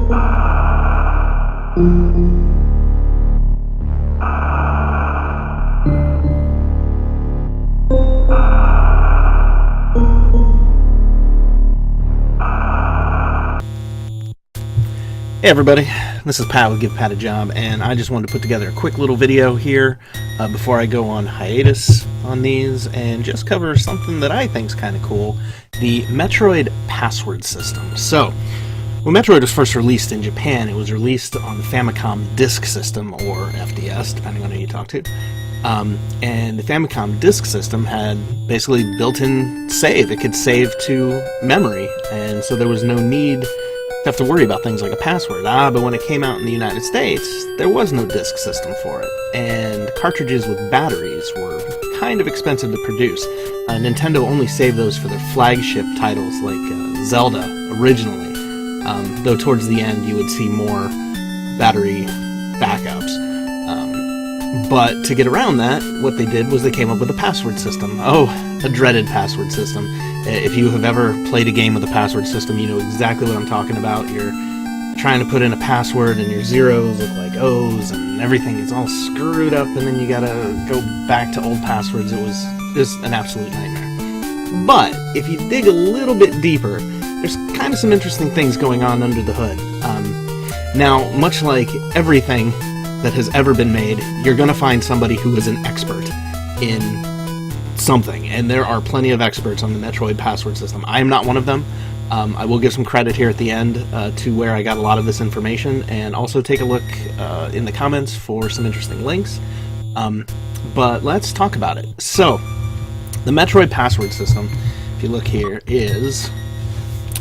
Hey everybody, this is Pat with Give Pat a Job, and I just wanted to put together a quick little video here before I go on hiatus on these and just cover something that I think is kind of cool, the Metroid Password System. So, when Metroid was first released in Japan, it was released on the Famicom Disk System, or FDS, depending on who you talk to. And the Famicom Disk System had basically built-in save. It could save to memory, and so there was no need have to worry about things like a password. But when it came out in the United States, there was no disk system for it, and cartridges with batteries were kind of expensive to produce. Nintendo only saved those for their flagship titles like Zelda originally, though towards the end you would see more battery backups. But to get around that, what they did was they came up with a password system. Oh, a dreaded password system. If you have ever played a game with a password system, you know exactly what I'm talking about. You're trying to put in a password and your zeros look like O's and everything is all screwed up, and then you gotta go back to old passwords. It was just an absolute nightmare. But if you dig a little bit deeper, there's kind of some interesting things going on under the hood. Now, much like everything that has ever been made, you're going to find somebody who is an expert in something, and there are plenty of experts on the Metroid Password System. I am not one of them. I will give some credit here at the end to where I got a lot of this information, and also take a look in the comments for some interesting links. But let's talk about it. So, the Metroid Password System, if you look here, is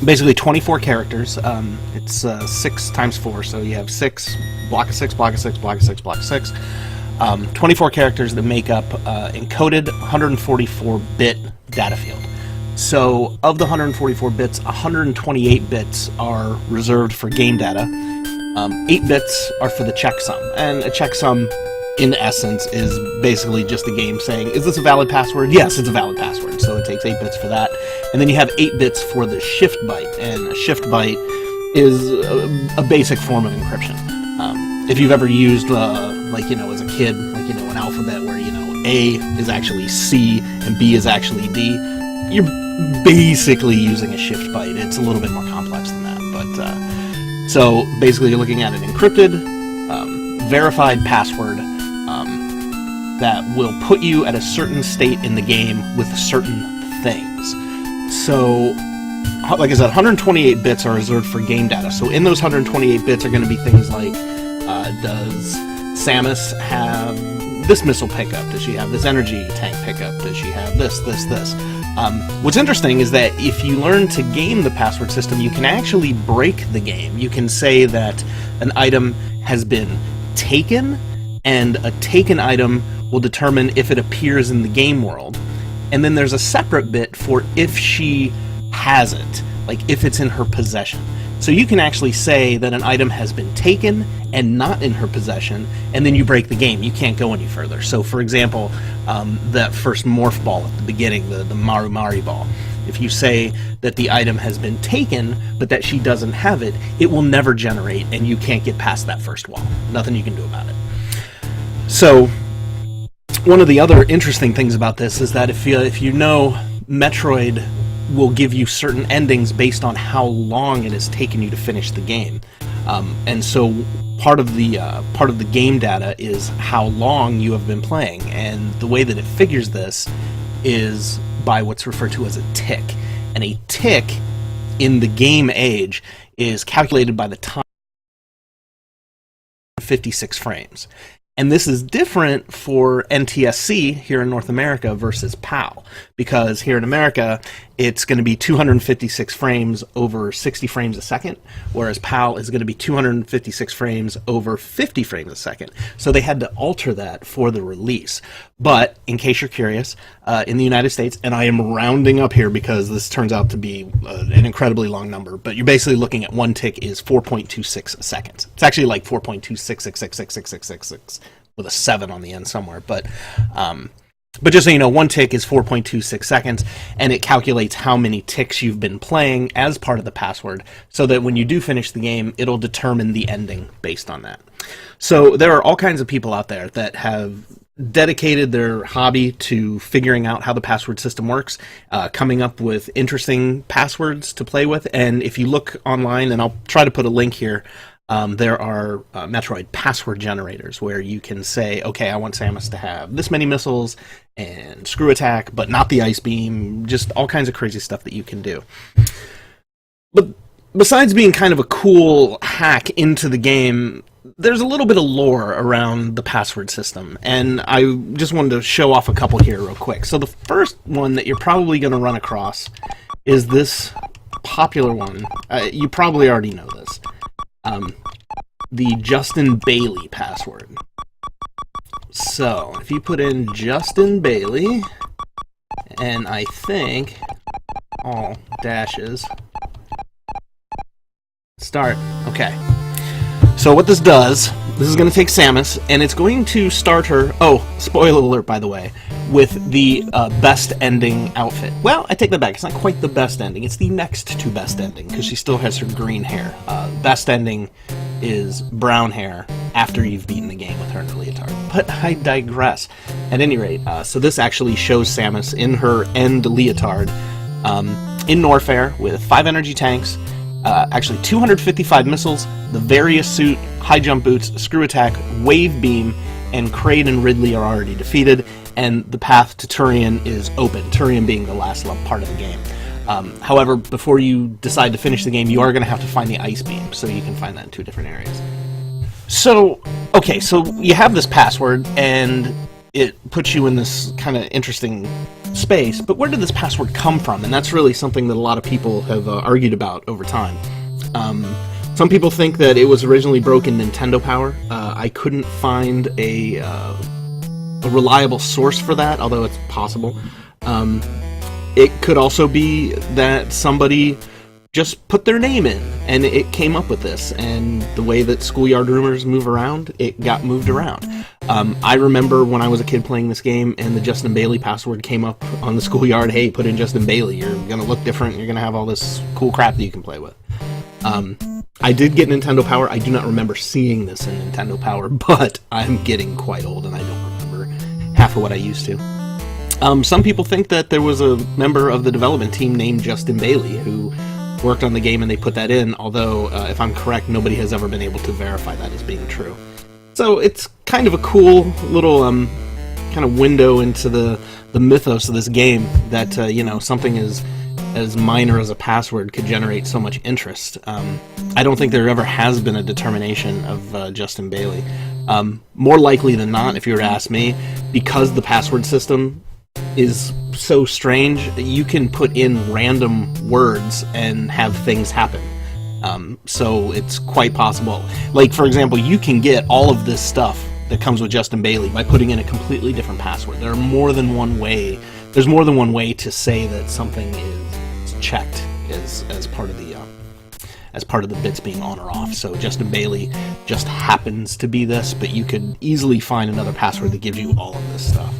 basically 24 characters. It's 6 times 4, so you have 6, block of 6, block of 6, block of 6, block of 6. 24 characters that make up encoded 144-bit data field. So, of the 144 bits, 128 bits are reserved for game data. 8 bits are for the checksum, and a checksum, in essence, is basically just the game saying, is this a valid password? Yes, it's a valid password, so it takes 8 bits for that. And then you have 8 bits for the shift byte, and a shift byte is a basic form of encryption. If you've ever used, like, you know, as a kid, like, you know, an alphabet where, you know, A is actually C and B is actually D, you're basically using a shift byte. It's a little bit more complex than that, but, so basically you're looking at an encrypted, verified password that will put you at a certain state in the game with certain things. So, like I said, 128 bits are reserved for game data. So in those 128 bits are going to be things like, does Samus have this missile pickup? Does she have this energy tank pickup? Does she have this? What's interesting is that if you learn to game the password system, you can actually break the game. You can say that an item has been taken, and a taken item will determine if it appears in the game world. And then there's a separate bit for if she has it, like if it's in her possession. So you can actually say that an item has been taken and not in her possession, and then you break the game. You can't go any further. So for example, that first morph ball at the beginning, the Maru Mari ball, if you say that the item has been taken, but that she doesn't have it, it will never generate, and you can't get past that first wall. Nothing you can do about it. So, one of the other interesting things about this is that if you know, Metroid will give you certain endings based on how long it has taken you to finish the game. And so part of the game data is how long you have been playing, and the way that it figures this is by what's referred to as a tick. And a tick in the game age is calculated by the time 56 frames. And this is different for NTSC here in North America versus PAL, because here in America it's going to be 256 frames over 60 frames a second, whereas PAL is going to be 256 frames over 50 frames a second. So they had to alter that for the release. But in case you're curious, in the United States, and I am rounding up here because this turns out to be an incredibly long number, but you're basically looking at one tick is 4.26 seconds. It's actually like 4.266666666 with a 7 on the end somewhere, but But just so you know, one tick is 4.26 seconds, and it calculates how many ticks you've been playing as part of the password, so that when you do finish the game, it'll determine the ending based on that. So there are all kinds of people out there that have dedicated their hobby to figuring out how the password system works, coming up with interesting passwords to play with, and if you look online, and I'll try to put a link here, there are Metroid password generators where you can say, okay, I want Samus to have this many missiles and screw attack, but not the ice beam, just all kinds of crazy stuff that you can do. But besides being kind of a cool hack into the game, there's a little bit of lore around the password system, and I just wanted to show off a couple here real quick. So the first one that you're probably going to run across is this popular one. You probably already know this. The Justin Bailey password. So, if you put in Justin Bailey, and I think all dashes, start. Okay. So what this does, this is going to take Samus, and it's going to start her, oh, spoiler alert by the way, with the best ending outfit. Well, I take that back, it's not quite the best ending, it's the next to best ending, because she still has her green hair. Best ending is brown hair after you've beaten the game with her in the leotard. But I digress. At any rate, so this actually shows Samus in her end leotard, in Norfair, with 5 energy tanks, actually 255 missiles, the various suit, high jump boots, screw attack, wave beam, and Kraid and Ridley are already defeated, and the path to Turian is open, Turian being the last part of the game. However, before you decide to finish the game, you are going to have to find the ice beam, so you can find that in 2 different areas. So, okay, so you have this password, and it puts you in this kind of interesting space, but where did this password come from? And that's really something that a lot of people have argued about over time. Some people think that it was originally broken Nintendo Power. I couldn't find a reliable source for that, although it's possible. It could also be that somebody just put their name in, and it came up with this, and the way that schoolyard rumors move around, it got moved around. I remember when I was a kid playing this game, and the Justin Bailey password came up on the schoolyard, hey, put in Justin Bailey, you're gonna look different, you're gonna have all this cool crap that you can play with. I did get Nintendo Power. I do not remember seeing this in Nintendo Power, but I'm getting quite old, and I don't remember half of what I used to. Some people think that there was a member of the development team named Justin Bailey who worked on the game and they put that in, although, if I'm correct, nobody has ever been able to verify that as being true. So it's kind of a cool little kind of window into the mythos of this game that, you know, something as minor as a password could generate so much interest. I don't think there ever has been a determination of Justin Bailey. More likely than not, if you were to ask me, because the password system is so strange, you can put in random words and have things happen. So it's quite possible. Like, for example, you can get all of this stuff that comes with Justin Bailey by putting in a completely different password. There's more than one way to say that something is checked as part of the bits being on or off. So Justin Bailey just happens to be this, but you could easily find another password that gives you all of this stuff.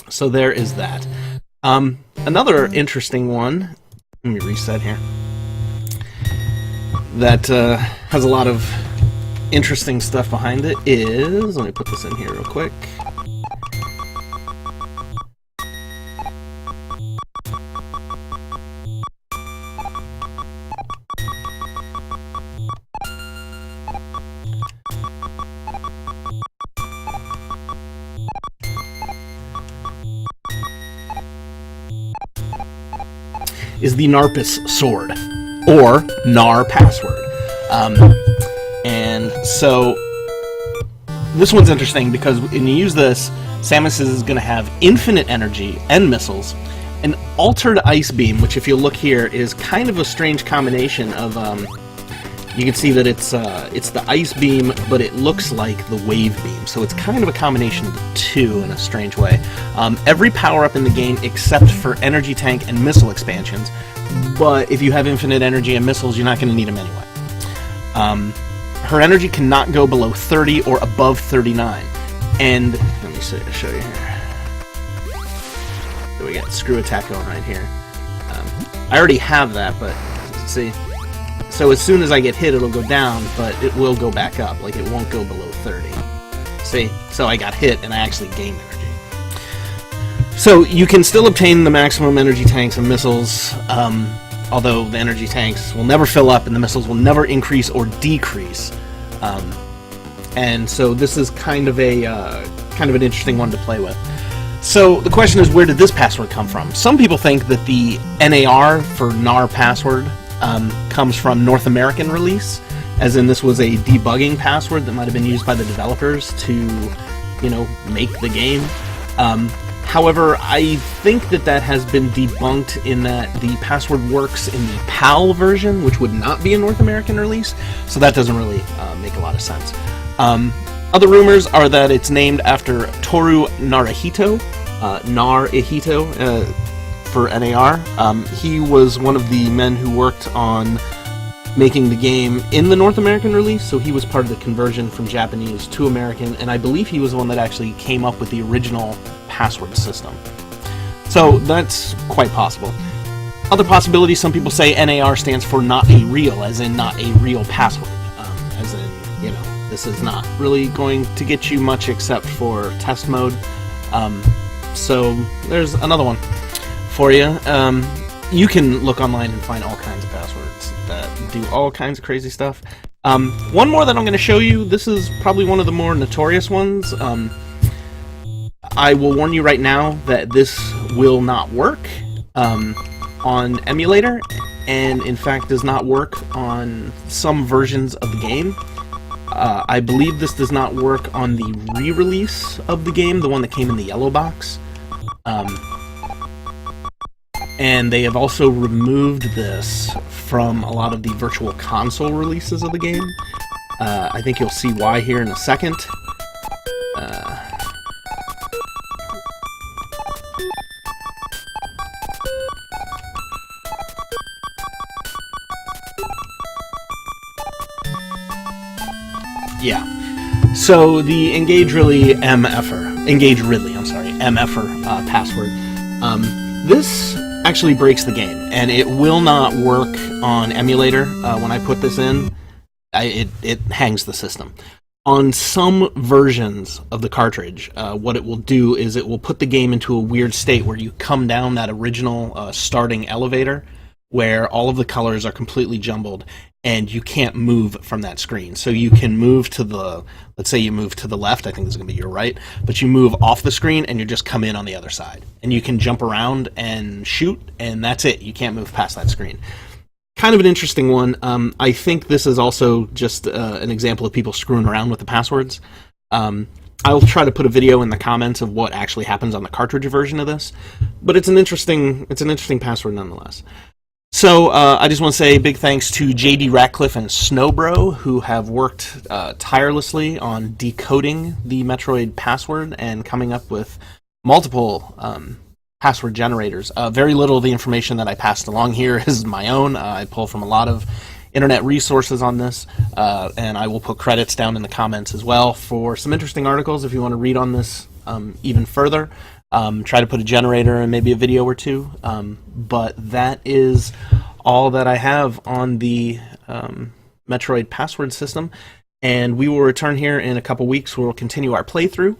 So there is that. Another interesting one, let me reset here, that has a lot of interesting stuff behind it is, let me put this in here real quick. Is the Narpus sword, or Nar password. And so this one's interesting because when you use this, Samus is going to have infinite energy and missiles, an altered ice beam, which if you look here is kind of a strange combination of, you can see that it's the ice beam, but it looks like the wave beam, so it's kind of a combination of the two in a strange way. Every power-up in the game except for energy tank and missile expansions, but if you have infinite energy and missiles, you're not going to need them anyway. Her energy cannot go below 30 or above 39, and let me show you here. we got screw attack going right here. I already have that, but see, so as soon as I get hit, it'll go down, but it will go back up. Like, it won't go below 30. See, so I got hit and I actually gained energy. So you can still obtain the maximum energy tanks and missiles, although the energy tanks will never fill up and the missiles will never increase or decrease. And so this is kind of an interesting one to play with. So the question is, where did this password come from? Some people think that the NAR for NAR password comes from North American release, as in this was a debugging password that might have been used by the developers to, you know, make the game. However, I think that has been debunked in that the password works in the PAL version, which would not be a North American release, so that doesn't really make a lot of sense. Other rumors are that it's named after Toru Narahito, for NAR. He was one of the men who worked on making the game in the North American release, so he was part of the conversion from Japanese to American, and I believe he was the one that actually came up with the original password system. So that's quite possible. Other possibilities, some people say NAR stands for not a real, as in not a real password, as in, you know, this is not really going to get you much except for test mode. So there's another one for you. You can look online and find all kinds of passwords that do all kinds of crazy stuff. One more that I'm going to show you, this is probably one of the more notorious ones. I will warn you right now that this will not work on emulator, and in fact does not work on some versions of the game. I believe this does not work on the re-release of the game, the one that came in the yellow box. And they have also removed this from a lot of the virtual console releases of the game. I think you'll see why here in a second. Yeah. So the Engage Ridley MFR password. This actually breaks the game, and it will not work on emulator. When I put this in, it hangs the system. On some versions of the cartridge, what it will do is it will put the game into a weird state where you come down that original starting elevator, where all of the colors are completely jumbled, and you can't move from that screen. So you can move to the, let's say you move to the left, I think this is going to be your right, but you move off the screen and you just come in on the other side. And you can jump around and shoot, and that's it. You can't move past that screen. Kind of an interesting one. I think this is also just an example of people screwing around with the passwords. I'll try to put a video in the comments of what actually happens on the cartridge version of this, but it's an interesting password nonetheless. So I just want to say big thanks to jdratclif and SnoBro, who have worked tirelessly on decoding the Metroid password and coming up with multiple password generators. Very little of the information that I passed along here is my own. I pull from a lot of internet resources on this, and I will put credits down in the comments as well for some interesting articles if you want to read on this even further. Try to put a generator and maybe a video or two, but that is all that I have on the Metroid Password System, and we will return here in a couple weeks where we'll continue our playthrough.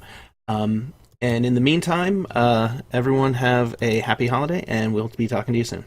And in the meantime, everyone have a happy holiday, and we'll be talking to you soon.